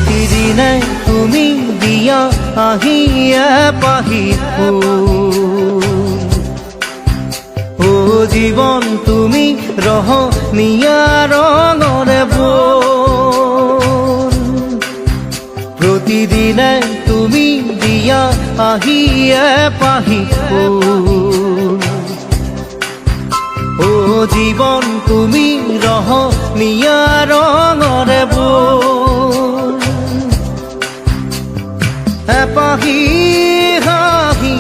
প্ৰতিদিনে তুমি দিয়া আহিয়ে পাহি ফুল। ও জীৱন তুমি ৰহনীয়া ৰঙৰে বোল। প্ৰতিদিনে তুমি দিয়া আহিয়ে পাহি ফুল। ও জীৱন তুমি ৰহনীয়া ৰঙৰে বোল। এপাহি হাঁহি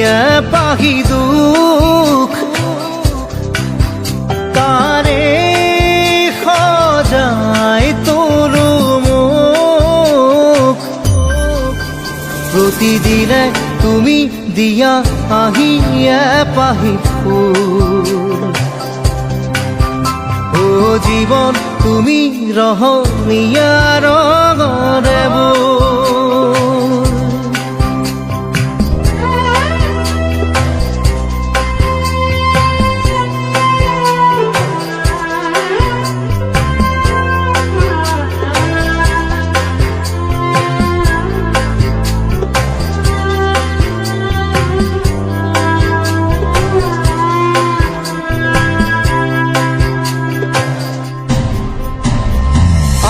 এপাহি দুখ তাৰে সজাই তোৰো মুখ। প্ৰতিদিনে তুমি দিয়া আহিয়ে পাহি ফুল। ও জীৱন তুমি ৰহনীয়া ৰঙৰে বোল।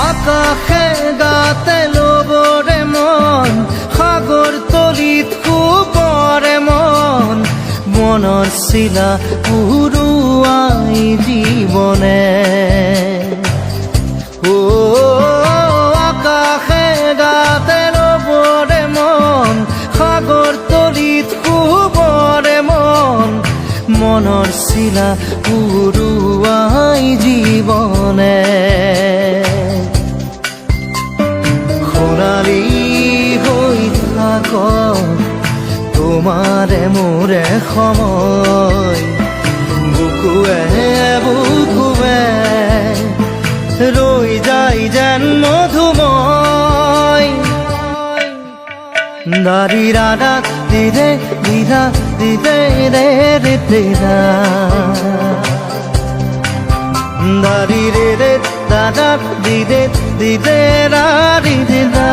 আকাশে গাতে লবৰে মন, সাগৰ তলিত শুবৰে মন, মনৰ চিলা উৰুৱাই জীৱনে। ও আকাশে গাতে লবৰে মন, সাগৰ তলিত শুবৰে মন, মনৰ চিলা উৰুৱাই জীৱনে। সোণালী হৈ থাক তোমাৰে মোৰে সময়, বুকুৱে বুকুৱে ৰৈ যায় যেন মধুময়। দাৰি ৰাধা দিদে দিদা দিদে ৰে ৰে দিদা দারি রে রে দাদা দিদে দিদে রারি দিদা।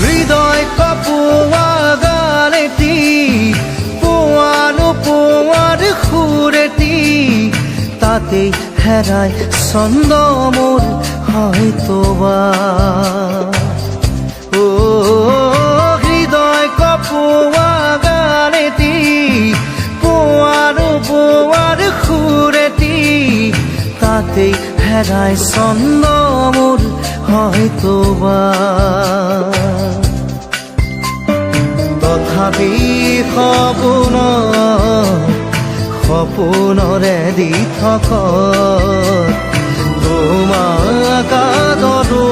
হৃদয় কপোৱা গালেটি পোৱানো পোৱাৰ সুৰেটি, তাতে হেৰাই ছন্দ মোৰ হয়তোবা। ও হৃদয় কপোৱা গালেটি পোৱানো পোৱাৰ সুৰেটি, তাতে হেৰাই ছন্দ মোৰ হয়তোবা। তথাপি সপোনৰে দি থক তোমাক আদৰো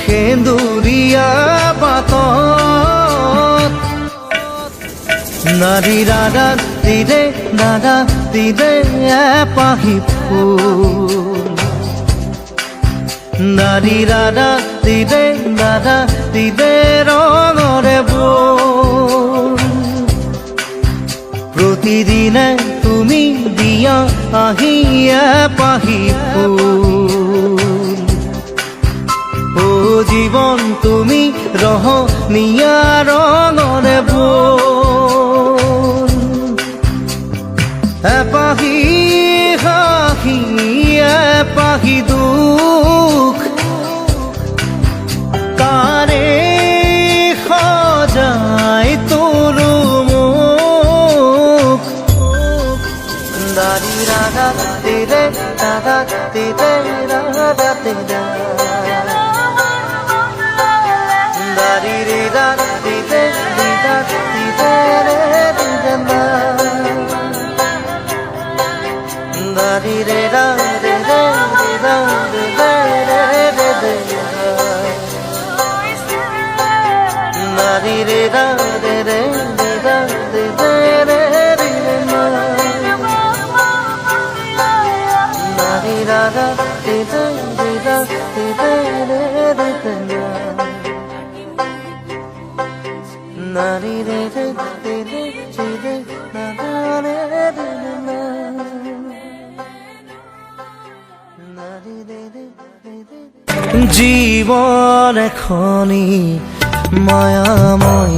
সেন্দুৰীয়া পাতত। নাৰী দাদা দিদে দাদা দিদে এপাহি ফুল। নাৰী দাদা দিদে দাদা দিদে ৰঙৰে বোল। প্ৰতিদিনে তুমি দিয়া আহিয়ে পাহি ফুল। ও জীৱন তুমি ৰহনীয়া ৰঙৰে বোল। এপাহি হাঁহি এপাহি দুখ তাৰে সজাই তোৰো মুখ। দাৰি ৰাধা দিদে দাদা দিদে Radha da da di di da di de di da di de re di da da di de da di de di da di de re di de da di de da di de di da di de re di de da di da da di de di da di de re di de na di de de di de di de na na re di de na na di de de di de জীবন এখনি মায়াময়